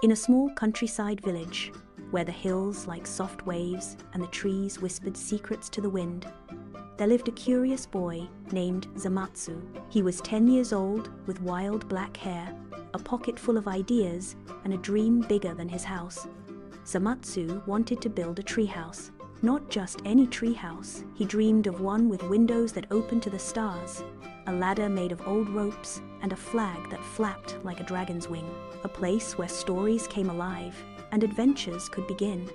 In a small countryside village, where the hills like soft waves and the trees whispered secrets to the wind, there lived a curious boy named Zamatsu. He was 10 years old, with wild black hair, a pocket full of ideas, and a dream bigger than his house. Zamatsu wanted to build a treehouse. Not just any treehouse, he dreamed of one with windows that opened to the stars, a ladder made of old ropes, and a flag that flapped like a dragon's wing. A place where stories came alive and adventures could begin.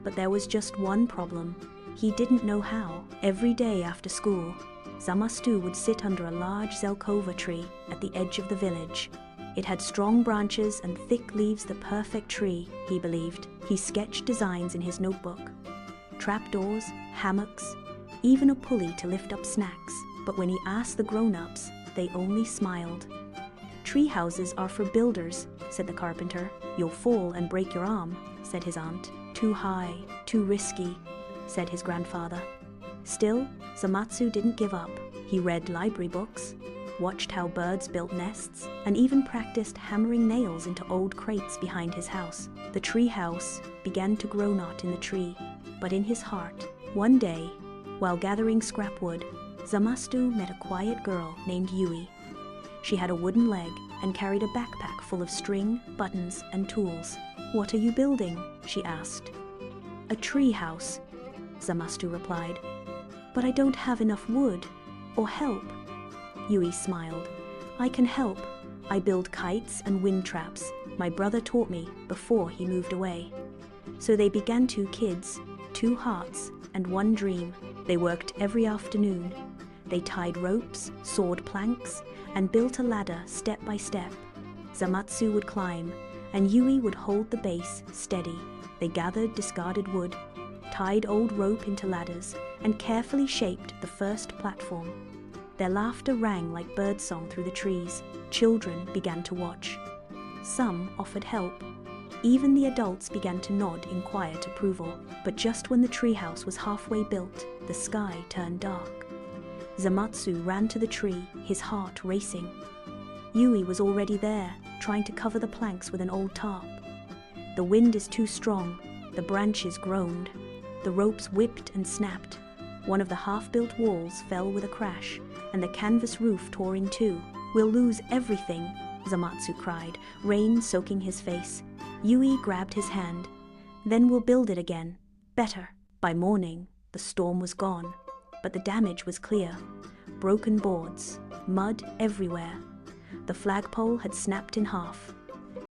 But there was just one problem. He didn't know how. Every day after school, Zamatsu would sit under a large zelkova tree at the edge of the village. It had strong branches and thick leaves, the perfect tree, he believed. He sketched designs in his notebook. Trapdoors, hammocks, even a pulley to lift up snacks. But when he asked the grown-ups, they only smiled. "Tree houses are for builders," said the carpenter. "You'll fall and break your arm," said his aunt. "Too high, too risky," said his grandfather. Still, Zamatsu didn't give up. He read library books, watched how birds built nests, and even practiced hammering nails into old crates behind his house. The tree house began to grow not in the tree, but in his heart. One day, while gathering scrap wood, Zamatsu met a quiet girl named Yui. She had a wooden leg and carried a backpack full of string, buttons, and tools. "What are you building?" she asked. "A tree house," Zamatsu replied. "But I don't have enough wood or help." Yui smiled. "I can help. I build kites and wind traps. My brother taught me before he moved away." So they began, 2 kids, 2 hearts, and 1 dream. They worked every afternoon. They tied ropes, sawed planks, and built a ladder step by step. Zamatsu would climb, and Yui would hold the base steady. They gathered discarded wood, tied old rope into ladders, and carefully shaped the first platform. Their laughter rang like birdsong through the trees. Children began to watch. Some offered help. Even the adults began to nod in quiet approval. But just when the treehouse was halfway built, the sky turned dark. Zamatsu ran to the tree, his heart racing. Yui was already there, trying to cover the planks with an old tarp. The wind is too strong, the branches groaned, the ropes whipped and snapped. One of the half-built walls fell with a crash, and the canvas roof tore in 2. "We'll lose everything," Zamatsu cried, rain soaking his face. Yui grabbed his hand. "Then we'll build it again. Better." By morning, the storm was gone, but the damage was clear. Broken boards, mud everywhere. The flagpole had snapped in half,